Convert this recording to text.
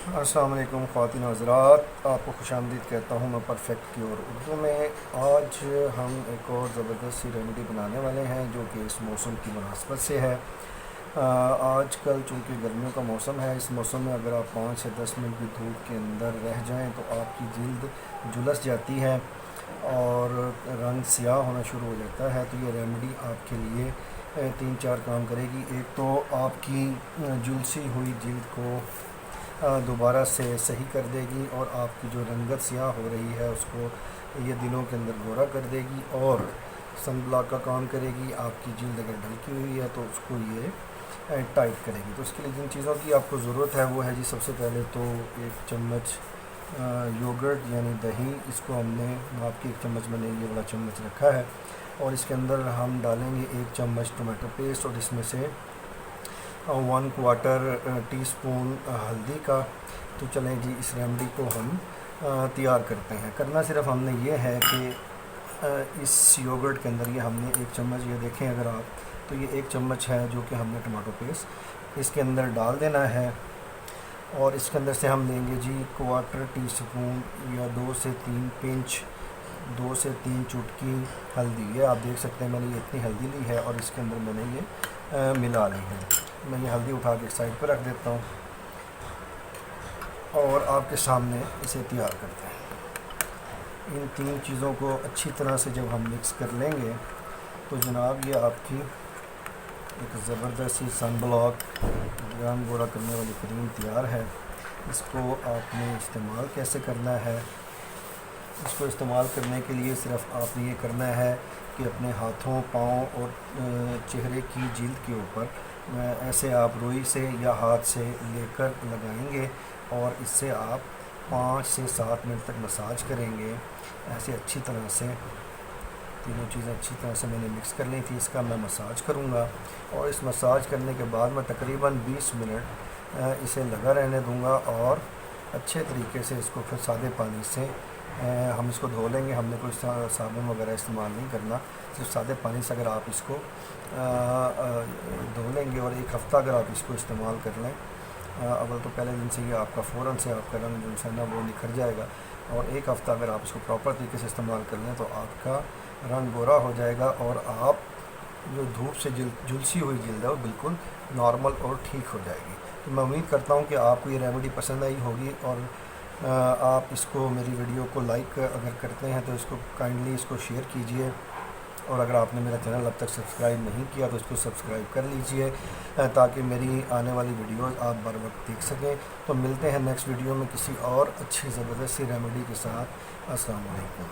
अस्सलाम वालेकुम ख़वातीन हज़रात, आपको खुशामदीद कहता हूँ मैं परफेक्ट क्योर उर्दू में। आज हम एक और ज़बरदस्त सी रेमेडी बनाने वाले हैं जो कि इस मौसम की मुनासबत से है। आज कल चूँकि गर्मियों का मौसम है, इस मौसम में अगर आप 5 से 10 मिनट भी धूप के अंदर रह जाएं तो आपकी जल्द झुलस जाती है और रंग स्याह होना शुरू हो जाता है। तो ये रेमेडी आपके लिए 3-4 काम करेगी। एक तो आपकी झुलसी हुई जल्द को दोबारा से सही कर देगी और आपकी जो रंगत स्याह हो रही है उसको ये दिनों के अंदर गोरा कर देगी और सन ब्लॉक का काम करेगी। आपकी जल्द अगर ढलकी हुई है तो उसको ये टाइट करेगी। तो उसके लिए जिन चीज़ों की आपको ज़रूरत है वो है जी, सबसे पहले तो 1 चम्मच योगर्ट यानी दही। इसको हमने आपके 1 चम्मच मैंने ये बड़ा चम्मच रखा है और इसके अंदर हम डालेंगे 1 चम्मच टमाटो पेस्ट और इसमें से 1/4 टीस्पून हल्दी का। तो चलें जी, इस रेमडी को हम तैयार करते हैं। करना सिर्फ हमने ये है कि इस योगर्ट के अंदर ये हमने 1 चम्मच, ये देखें अगर आप, तो ये 1 चम्मच है जो कि हमने टमाटो पेस्ट इसके अंदर डाल देना है। और इसके अंदर से हम लेंगे जी 1/4 टीस्पून या 2 से 3 पिंच, 2 से 3 चुटकी हल्दी। ये आप देख सकते हैं मैंने ये इतनी हल्दी ली है और इसके अंदर मैंने ये मिला ली है। मैं ये हल्दी उठा के साइड पर रख देता हूँ और आपके सामने इसे तैयार करते हैं। इन 3 चीज़ों को अच्छी तरह से जब हम मिक्स कर लेंगे तो जनाब ये आपकी एक ज़बरदस्त सी सन ब्लॉक रंग गोरा करने वाली क्रीम तैयार है। इसको आपने इस्तेमाल कैसे करना है? इसको इस्तेमाल करने के लिए सिर्फ आपने ये करना है कि अपने हाथों, पाँव और चेहरे की जिल्द के ऊपर ऐसे आप रुई से या हाथ से लेकर लगाएंगे और इससे आप 5 से 7 मिनट तक मसाज करेंगे। ऐसे अच्छी तरह से तीनों चीज़ें अच्छी तरह से मैंने मिक्स कर ली थी। इसका मैं मसाज करूँगा और इस मसाज करने के बाद मैं तकरीबन 20 मिनट इसे लगा रहने दूँगा और अच्छे तरीके से इसको फिर सादे पानी से हम इसको धो लेंगे। हमने कोई साबुन वगैरह इस्तेमाल नहीं करना, सिर्फ सादे पानी से अगर आप इसको धो लेंगे और 1 हफ़्ता अगर आप इसको इस्तेमाल कर लें, अव्वल तो पहले दिन से ही आपका फ़ौरन से आपका रंग जो है ना वो निखर जाएगा। और 1 हफ़्ता अगर आप इसको प्रॉपर तरीके से इस्तेमाल कर लें तो आपका रंग गोरा हो जाएगा और आप जो धूप से झुलसी हुई जल्द है वो बिल्कुल नॉर्मल और ठीक हो जाएगी। तो मैं उम्मीद करता हूँ कि आपको ये रेमेडी पसंद आई होगी और आप इसको, मेरी वीडियो को लाइक अगर करते हैं तो इसको काइंडली इसको शेयर कीजिए और अगर आपने मेरा चैनल अब तक सब्सक्राइब नहीं किया तो इसको सब्सक्राइब कर लीजिए ताकि मेरी आने वाली वीडियोज़ आप बर वक्त देख सकें। तो मिलते हैं नेक्स्ट वीडियो में किसी और अच्छी ज़बरदस्त सी रेमेडी के साथ। अस्सलाम वालेकुम।